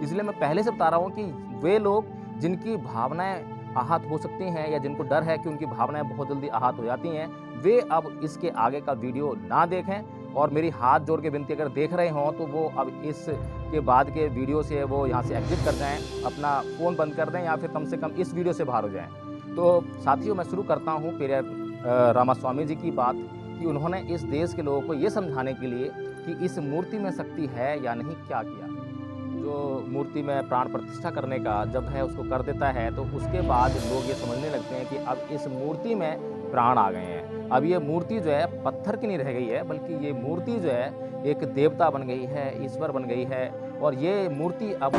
इसलिए मैं पहले से बता रहा हूँ कि वे लोग जिनकी भावनाएँ आहत हो सकती हैं या जिनको डर है कि उनकी भावनाएँ बहुत जल्दी आहत हो जाती हैं, वे अब इसके आगे का वीडियो ना देखें और मेरी हाथ जोड़ के विनती अगर देख रहे हों तो वो अब इसके बाद के वीडियो से वो यहाँ से एग्ज़िट कर जाएँ, अपना फ़ोन बंद कर दें या फिर कम से कम इस वीडियो से बाहर हो जाएँ। तो साथियों, मैं शुरू करता हूँ पेरियार रामास्वामी जी की बात कि उन्होंने इस देश के लोगों को ये समझाने के लिए कि इस मूर्ति में शक्ति है या नहीं, क्या किया। जो मूर्ति में प्राण प्रतिष्ठा करने का जब है उसको कर देता है तो उसके बाद लोग ये समझने लगते हैं कि अब इस मूर्ति में प्राण आ गए हैं। अब ये मूर्ति जो है पत्थर की नहीं रह गई है, बल्कि ये मूर्ति जो है एक देवता बन गई है, ईश्वर बन गई है और ये मूर्ति अब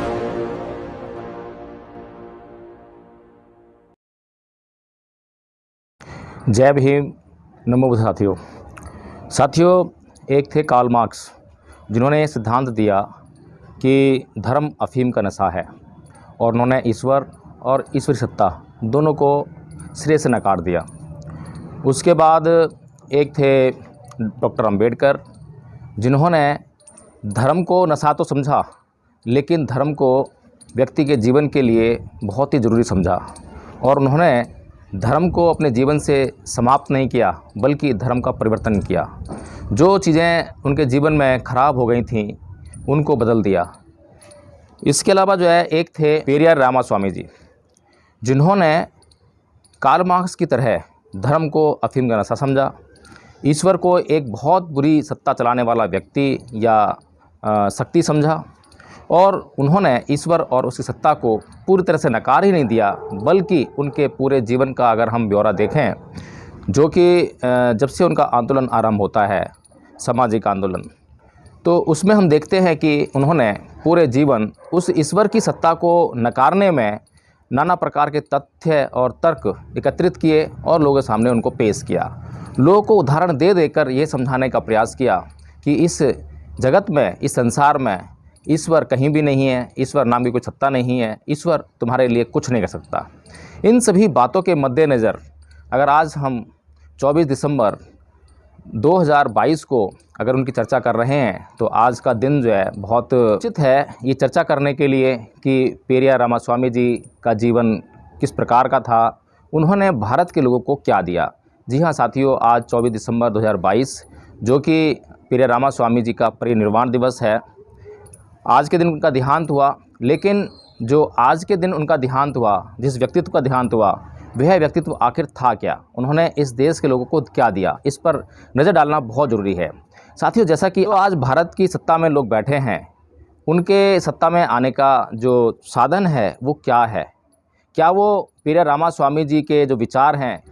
जय भीम, नमो बुद्ध। साथियों, एक थे कार्ल मार्क्स जिन्होंने ये सिद्धांत दिया कि धर्म अफीम का नशा है और उन्होंने ईश्वर और ईश्वरी सत्ता दोनों को सिरे से नकार दिया। उसके बाद एक थे डॉक्टर अंबेडकर जिन्होंने धर्म को नशा तो समझा, लेकिन धर्म को व्यक्ति के जीवन के लिए बहुत ही ज़रूरी समझा और उन्होंने धर्म को अपने जीवन से समाप्त नहीं किया बल्कि धर्म का परिवर्तन किया। जो चीज़ें उनके जीवन में ख़राब हो गई थीं उनको बदल दिया। इसके अलावा जो है एक थे पेरियार रामास्वामी जी जिन्होंने कार्ल मार्क्स की तरह धर्म को अफीम का नशा समझा, ईश्वर को एक बहुत बुरी सत्ता चलाने वाला व्यक्ति या शक्ति समझा और उन्होंने ईश्वर और उसकी सत्ता को पूरी तरह से नकार ही नहीं दिया, बल्कि उनके पूरे जीवन का अगर हम ब्यौरा देखें, जो कि जब से उनका आंदोलन आरंभ होता है, सामाजिक आंदोलन, तो उसमें हम देखते हैं कि उन्होंने पूरे जीवन उस ईश्वर की सत्ता को नकारने में नाना प्रकार के तथ्य और तर्क एकत्रित किए और लोगों के सामने उनको पेश किया। लोगों को उदाहरण दे देकर ये समझाने का प्रयास किया कि इस जगत में, इस संसार में ईश्वर कहीं भी नहीं है, ईश्वर नाम की कोई सत्ता नहीं है, ईश्वर तुम्हारे लिए कुछ नहीं कर सकता। इन सभी बातों के मद्देनज़र अगर आज हम 24 दिसंबर 2022 को अगर उनकी चर्चा कर रहे हैं तो आज का दिन जो है बहुत उचित है ये चर्चा करने के लिए कि पेरियार रामास्वामी जी का जीवन किस प्रकार का था, उन्होंने भारत के लोगों को क्या दिया। जी हाँ साथियों, आज 24 दिसंबर 2022 जो कि पेरियार रामास्वामी जी का परिनिर्वाण दिवस है, आज के दिन उनका देहांत हुआ। लेकिन जो आज के दिन उनका देहांत हुआ, जिस व्यक्तित्व का देहांत हुआ, वह व्यक्तित्व आखिर था क्या, उन्होंने इस देश के लोगों को क्या दिया, इस पर नज़र डालना बहुत ज़रूरी है। साथियों, जैसा कि आज भारत की सत्ता में लोग बैठे हैं, उनके सत्ता में आने का जो साधन है वो क्या है? क्या वो पेरियार रामास्वामी जी के जो विचार हैं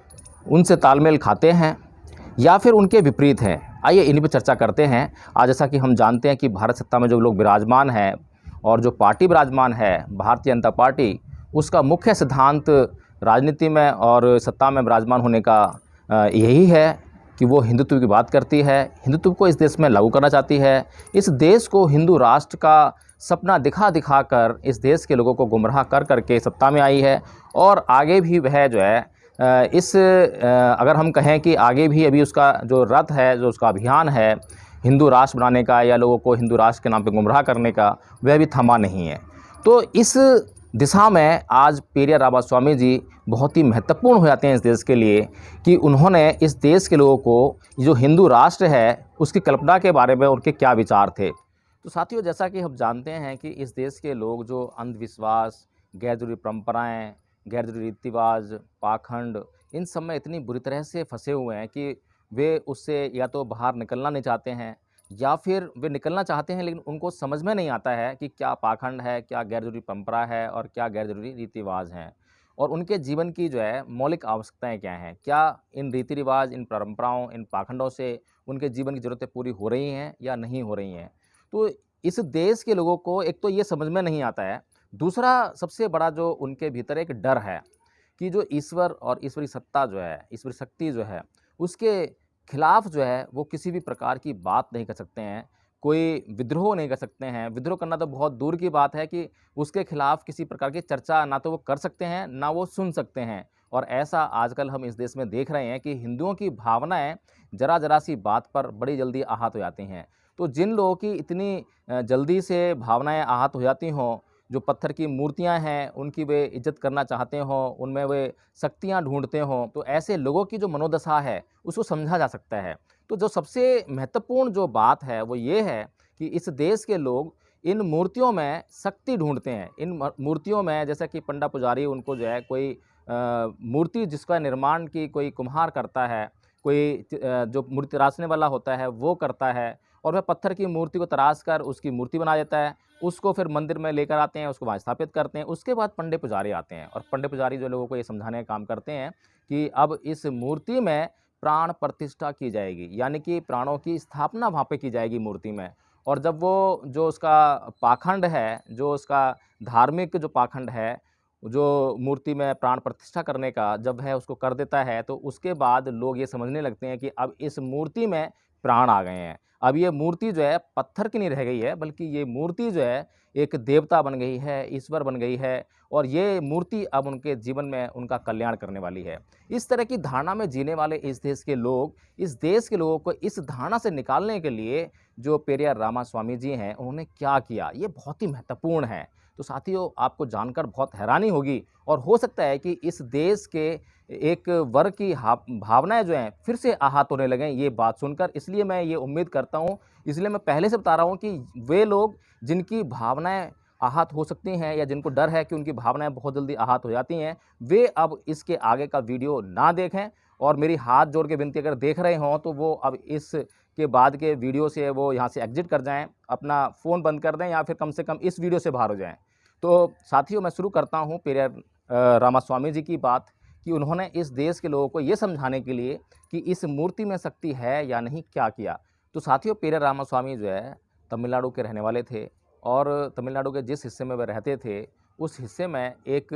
उनसे तालमेल खाते हैं या फिर उनके विपरीत हैं? आइए इन्हीं पर चर्चा करते हैं। आज जैसा कि हम जानते हैं कि भारत सत्ता में जो लोग विराजमान हैं और जो पार्टी विराजमान है भारतीय जनता पार्टी, उसका मुख्य सिद्धांत राजनीति में और सत्ता में विराजमान होने का यही है कि वो हिंदुत्व की बात करती है, हिंदुत्व को इस देश में लागू करना चाहती है, इस देश को हिंदू राष्ट्र का सपना दिखा दिखा कर इस देश के लोगों को गुमराह कर करके सत्ता में आई है और आगे भी वह जो है अगर हम कहें कि आगे भी अभी उसका जो रथ है, जो उसका अभियान है हिंदू राष्ट्र बनाने का या लोगों को हिंदू राष्ट्र के नाम पे गुमराह करने का, वह भी थमा नहीं है। तो इस दिशा में आज पेरियार रामास्वामी जी बहुत ही महत्वपूर्ण हो जाते हैं इस देश के लिए कि उन्होंने इस देश के लोगों को जो हिंदू राष्ट्र है उसकी कल्पना के बारे में उनके क्या विचार थे। तो साथियों, जैसा कि हम जानते हैं कि इस देश के लोग जो अंधविश्वास, गैर ज़रूरी परंपराएँ, गैर ज़रूरी रीति रिवाज, पाखंड, इन सब में इतनी बुरी तरह से फंसे हुए हैं कि वे उससे या तो बाहर निकलना नहीं चाहते हैं या फिर वे निकलना चाहते हैं, लेकिन उनको समझ में नहीं आता है कि क्या पाखंड है, क्या गैर ज़रूरी परंपरा है और क्या गैर ज़रूरी रीति रिवाज हैं और उनके जीवन की जो है मौलिक आवश्यकताएं क्या हैं। क्या इन रीति रिवाज, इन परंपराओं, इन पाखंडों से उनके जीवन की ज़रूरतें पूरी हो रही हैं या नहीं हो रही हैं। तो इस देश के लोगों को एक तो ये समझ में नहीं आता है, दूसरा सबसे बड़ा जो उनके भीतर एक डर है कि जो ईश्वर और ईश्वरी सत्ता जो है, ईश्वरी शक्ति जो है, उसके खिलाफ जो है वो किसी भी प्रकार की बात नहीं कर सकते हैं, कोई विद्रोह नहीं कर सकते हैं। विद्रोह करना तो बहुत दूर की बात है कि उसके खिलाफ किसी प्रकार की चर्चा ना तो वो कर सकते हैं, ना वो सुन सकते हैं। और ऐसा आजकल हम इस देश में देख रहे हैं कि हिंदुओं की भावनाएं ज़रा सी बात पर बड़ी जल्दी आहत हो जाती हैं। तो जिन लोगों की इतनी जल्दी से भावनाएं आहत हो जाती हों, जो पत्थर की मूर्तियां हैं उनकी वे इज्जत करना चाहते हों, उनमें वे शक्तियां ढूंढते हों, तो ऐसे लोगों की जो मनोदशा है उसको समझा जा सकता है। तो जो सबसे महत्वपूर्ण जो बात है वो ये है कि इस देश के लोग इन मूर्तियों में शक्ति ढूंढते हैं। इन मूर्तियों में जैसा कि पंडा पुजारी उनको जो है कोई मूर्ति जिसका निर्माण की कोई कुम्हार करता है, कोई जो मूर्ति तराशने वाला होता है वो करता है, और वह पत्थर की मूर्ति को तराश कर उसकी मूर्ति बना देता है। उसको फिर मंदिर में लेकर आते हैं, उसको वहाँ स्थापित करते हैं। उसके बाद पंडे पुजारी आते हैं और पंडे पुजारी जो लोगों को ये समझाने का काम करते हैं कि अब इस मूर्ति में प्राण प्रतिष्ठा की जाएगी, यानी कि प्राणों की स्थापना वहाँ पे की जाएगी मूर्ति में। और जब वो जो उसका पाखंड है, जो उसका धार्मिक जो पाखंड है, जो मूर्ति में प्राण प्रतिष्ठा करने का जब वह उसको कर देता है, तो उसके बाद लोग ये समझने लगते हैं कि अब इस मूर्ति में प्राण आ गए हैं। अब ये मूर्ति जो है पत्थर की नहीं रह गई है, बल्कि ये मूर्ति जो है एक देवता बन गई है, ईश्वर बन गई है, और ये मूर्ति अब उनके जीवन में उनका कल्याण करने वाली है। इस तरह की धारणा में जीने वाले इस देश के लोग, इस देश के लोगों को इस धारणा से निकालने के लिए जो पेरियार रामास्वामी जी हैं, उन्होंने क्या किया, ये बहुत ही महत्वपूर्ण है। तो साथियों, आपको जानकर बहुत हैरानी होगी और हो सकता है कि इस देश के एक वर्ग की भावनाएँ जो हैं फिर से आहत होने लगें ये बात सुनकर। इसलिए मैं ये उम्मीद करता हूँ, इसलिए मैं पहले से बता रहा हूँ कि वे लोग जिनकी भावनाएँ आहत हो सकती हैं या जिनको डर है कि उनकी भावनाएँ बहुत जल्दी आहत हो जाती हैं, वे अब इसके आगे का वीडियो ना देखें। और मेरी हाथ जोड़ के विनती, अगर देख रहे हों तो वो अब इसके बाद के वीडियो से वो यहाँ से एग्ज़िट कर जाएँ, अपना फ़ोन बंद कर दें या फिर कम से कम इस वीडियो से बाहर हो जाएँ। तो साथियों, मैं शुरू करता हूँ पेरियार रामास्वामी जी की बात, कि उन्होंने इस देश के लोगों को ये समझाने के लिए कि इस मूर्ति में शक्ति है या नहीं, क्या किया। तो साथियों, पेरियार रामास्वामी जो है तमिलनाडु के रहने वाले थे, और तमिलनाडु के जिस हिस्से में वे रहते थे उस हिस्से में एक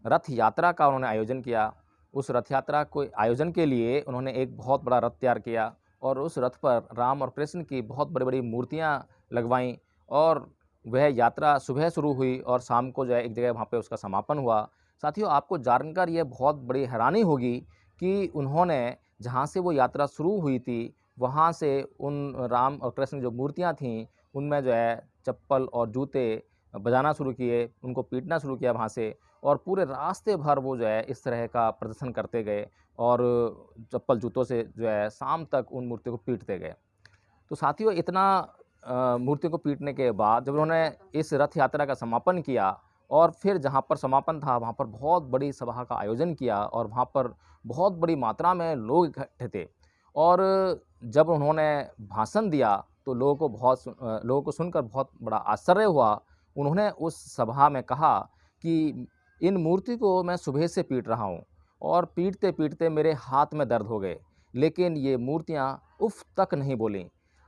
रथ यात्रा का उन्होंने आयोजन किया। उस रथ यात्रा को आयोजन के लिए उन्होंने एक बहुत बड़ा रथ तैयार किया और उस रथ पर राम और कृष्ण की बहुत बड़ी-बड़ी मूर्तियाँ लगवाईं, और वह यात्रा सुबह शुरू हुई और शाम को जो है एक जगह वहाँ पे उसका समापन हुआ। साथियों, आपको जानकर ये बहुत बड़ी हैरानी होगी कि उन्होंने जहाँ से वो यात्रा शुरू हुई थी, वहाँ से उन राम और कृष्ण जो मूर्तियाँ थीं, उनमें जो है चप्पल और जूते बजाना शुरू किए, उनको पीटना शुरू किया वहाँ से, और पूरे रास्ते भर वो जो है इस तरह का प्रदर्शन करते गए और चप्पल जूतों से जो है शाम तक उन मूर्तियों को पीटते गए। तो साथियों, इतना मूर्तियों को पीटने के बाद जब उन्होंने इस रथ यात्रा का समापन किया और फिर जहाँ पर समापन था वहाँ पर बहुत बड़ी सभा का आयोजन किया और वहाँ पर बहुत बड़ी मात्रा में लोग इकट्ठे थे, और जब उन्होंने भाषण दिया तो लोगों को सुनकर बहुत बड़ा आश्चर्य हुआ। उन्होंने उस सभा में कहा कि इन मूर्ति को मैं सुबह से पीट रहा हूँ और पीटते-पीटते मेरे हाथ में दर्द हो गए, लेकिन ये मूर्तियाँ उफ़ तक नहीं बोलीं।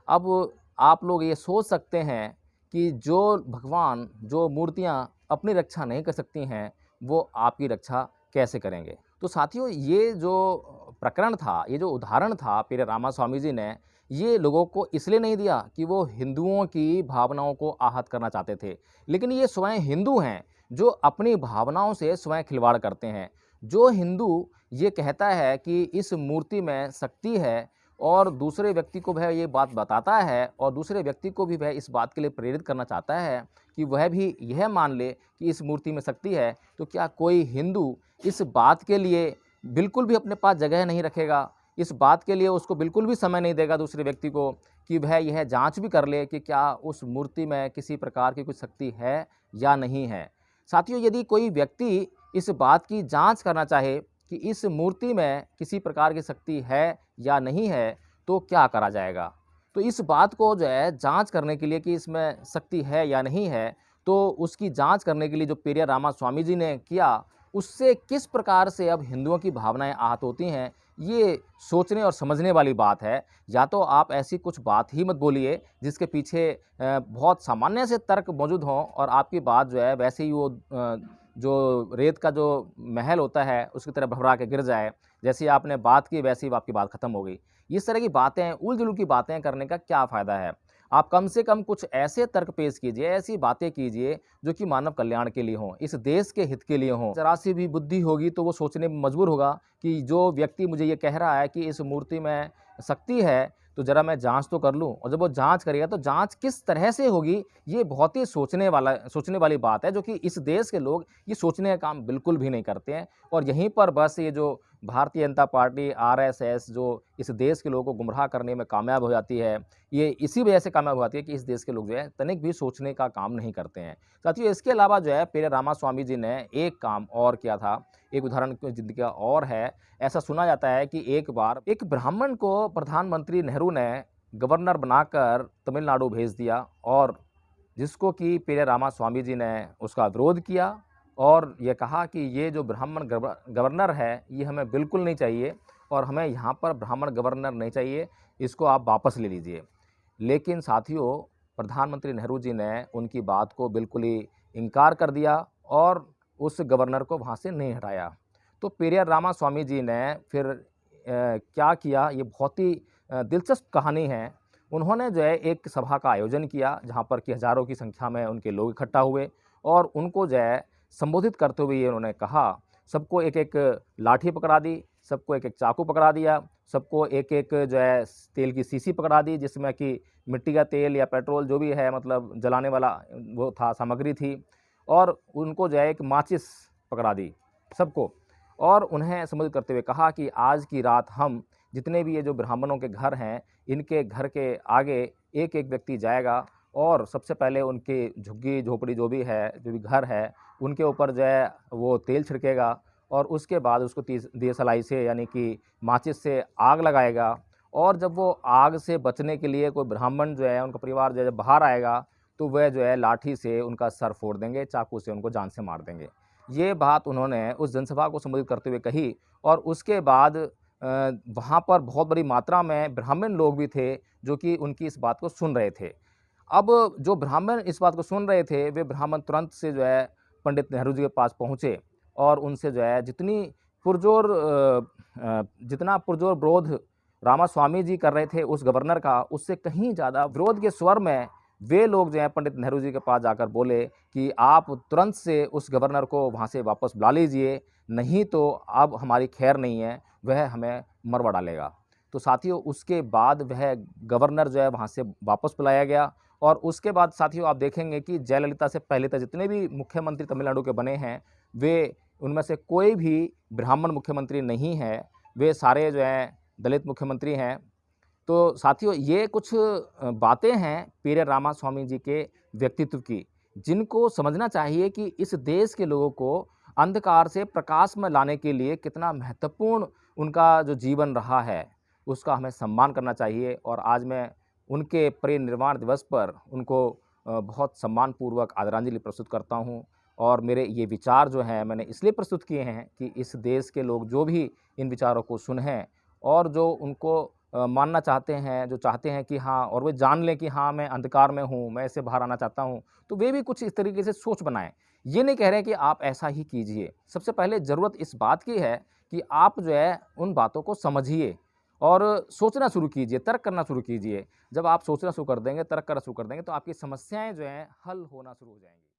अब आप लोग ये सोच सकते हैं कि जो भगवान, जो मूर्तियाँ अपनी रक्षा नहीं कर सकती हैं, वो आपकी रक्षा कैसे करेंगे। तो साथियों, ये जो प्रकरण था, ये जो उदाहरण था पेरियार रामास्वामी जी ने, ये लोगों को इसलिए नहीं दिया कि वो हिंदुओं की भावनाओं को आहत करना चाहते थे, लेकिन ये स्वयं हिंदू हैं जो अपनी भावनाओं से स्वयं खिलवाड़ करते हैं। जो हिंदू ये कहता है कि इस मूर्ति में शक्ति है और दूसरे व्यक्ति को वह ये बात बताता है और दूसरे व्यक्ति को भी वह इस बात के लिए प्रेरित करना चाहता है कि वह भी यह मान ले कि इस मूर्ति में शक्ति है, तो क्या कोई हिंदू इस बात के लिए बिल्कुल भी अपने पास जगह नहीं रखेगा? इस बात के लिए उसको बिल्कुल भी समय नहीं देगा दूसरे व्यक्ति को कि वह यह जाँच भी कर ले कि क्या उस मूर्ति में किसी प्रकार की कुछ शक्ति है या नहीं है। साथियों, यदि कोई व्यक्ति इस बात की जाँच करना चाहे कि इस मूर्ति में किसी प्रकार की शक्ति है या नहीं है, तो क्या करा जाएगा? तो इस बात को जो है जाँच करने के लिए कि इसमें शक्ति है या नहीं है, तो उसकी जाँच करने के लिए जो पेरियार रामास्वामी जी ने किया, उससे किस प्रकार से अब हिंदुओं की भावनाएँ आहत होती हैं, ये सोचने और समझने वाली बात है। या तो आप ऐसी कुछ बात ही मत बोलिए जिसके पीछे बहुत सामान्य से तर्क मौजूद हों और आपकी बात जो है वैसे ही वो जो रेत का जो महल होता है उसकी तरह भरभरा के गिर जाए। जैसी आपने बात की वैसे ही आपकी बात ख़त्म हो गई। इस तरह की बातें, उल-जुलूल की बातें करने का क्या फ़ायदा है? आप कम से कम कुछ ऐसे तर्क पेश कीजिए, ऐसी बातें कीजिए जो कि मानव कल्याण के लिए हों, इस देश के हित के लिए हों। ज़रा सी भी बुद्धि होगी तो वो सोचने में मजबूर होगा कि जो व्यक्ति मुझे ये कह रहा है कि इस मूर्ति में शक्ति है, तो ज़रा मैं जाँच तो कर लूँ। और जब वो जाँच करेगा तो जाँच किस तरह से होगी, ये बहुत ही सोचने वाली बात है, जो कि इस देश के लोग ये सोचने का काम बिल्कुल भी नहीं करते हैं। और यहीं पर बस ये जो भारतीय जनता पार्टी, आरएसएस जो इस देश के लोगों को गुमराह करने में कामयाब हो जाती है, ये इसी वजह से कामयाब हो जाती है कि इस देश के लोग जो है तनिक भी सोचने का काम नहीं करते हैं। साथियों, इसके अलावा जो है पेरिया रामास्वामी जी ने एक काम और किया था, एक उदाहरण ज़िंदगी का और है। ऐसा सुना जाता है कि एक बार एक ब्राह्मण को प्रधानमंत्री नेहरू ने गवर्नर बनाकर तमिलनाडु भेज दिया, और जिसको कि पेरिया रामास्वामी जी ने उसका विरोध किया और ये कहा कि ये जो ब्राह्मण गवर्नर है, ये हमें बिल्कुल नहीं चाहिए और हमें यहाँ पर ब्राह्मण गवर्नर नहीं चाहिए, इसको आप वापस ले लीजिए। लेकिन साथियों, प्रधानमंत्री नेहरू जी ने उनकी बात को बिल्कुल ही इनकार कर दिया और उस गवर्नर को वहाँ से नहीं हटाया। तो पेरिया रामास्वामी जी ने फिर क्या किया, ये बहुत ही दिलचस्प कहानी है। उन्होंने जो है एक सभा का आयोजन किया, जहाँ पर कि हज़ारों की संख्या में उनके लोग इकट्ठा हुए और उनको जो है संबोधित करते हुए ये उन्होंने कहा, सबको एक-एक लाठी पकड़ा दी, सबको एक-एक चाकू पकड़ा दिया, सबको एक-एक जो है तेल की शीशी पकड़ा दी, जिसमें कि मिट्टी का तेल या पेट्रोल जो भी है, मतलब जलाने वाला वो था, सामग्री थी, और उनको जो है एक माचिस पकड़ा दी सबको। और उन्हें संबोधित करते हुए कहा कि आज की रात हम जितने भी ये जो ब्राह्मणों के घर हैं, इनके घर के आगे एक-एक व्यक्ति जाएगा और सबसे पहले उनकी झुग्गी-झोपड़ी जो भी है, जो भी घर है, उनके ऊपर जो है वो तेल छिड़केगा और उसके बाद उसको दियसलाई से यानी कि माचिस से आग लगाएगा। और जब वो आग से बचने के लिए कोई ब्राह्मण जो है, उनका परिवार जो है जब बाहर आएगा, तो वह जो है लाठी से उनका सर फोड़ देंगे, चाकू से उनको जान से मार देंगे। ये बात उन्होंने उस जनसभा को संबोधित करते हुए कही और उसके बाद वहाँ पर बहुत बड़ी मात्रा में ब्राह्मण लोग भी थे, जो कि उनकी इस बात को सुन रहे थे। अब जो ब्राह्मण इस बात को सुन रहे थे, वे ब्राह्मण तुरंत से जो है पंडित नेहरू जी के पास पहुँचे और उनसे जो है जितना पुरजोर विरोध रामास्वामी जी कर रहे थे उस गवर्नर का, उससे कहीं ज़्यादा विरोध के स्वर में वे लोग जो हैं पंडित नेहरू जी के पास जाकर बोले कि आप तुरंत से उस गवर्नर को वहाँ से वापस बुला लीजिए, नहीं तो अब हमारी खैर नहीं है, वह हमें मरवा डालेगा। तो साथियों, उसके बाद वह गवर्नर जो है वहाँ से वापस बुलाया गया और उसके बाद साथियों आप देखेंगे कि जयललिता से पहले तक जितने भी मुख्यमंत्री तमिलनाडु के बने हैं, वे उनमें से कोई भी ब्राह्मण मुख्यमंत्री नहीं है, वे सारे जो हैं दलित मुख्यमंत्री हैं। तो साथियों, ये कुछ बातें हैं पेरिया रामास्वामी जी के व्यक्तित्व की, जिनको समझना चाहिए कि इस देश के लोगों को अंधकार से प्रकाश में लाने के लिए कितना महत्वपूर्ण उनका जो जीवन रहा है, उसका हमें सम्मान करना चाहिए। और आज मैं उनके परिनिर्वाण दिवस पर उनको बहुत सम्मानपूर्वक आदरांजलि प्रस्तुत करता हूँ। और मेरे ये विचार जो हैं मैंने इसलिए प्रस्तुत किए हैं कि इस देश के लोग जो भी इन विचारों को सुनें और जो उनको मानना चाहते हैं, जो चाहते हैं कि हाँ, और वे जान लें कि हाँ, मैं अंधकार में हूँ, मैं इससे बाहर आना चाहता हूँ, तो वे भी कुछ इस तरीके से सोच बनाएँ। ये नहीं कह रहे कि आप ऐसा ही कीजिए। सबसे पहले ज़रूरत इस बात की है कि आप जो है उन बातों को समझिए और सोचना शुरू कीजिए, तर्क करना शुरू कीजिए। जब आप सोचना शुरू कर देंगे, तर्क करना शुरू कर देंगे, तो आपकी समस्याएँ जो हैं हल होना शुरू हो जाएँगी।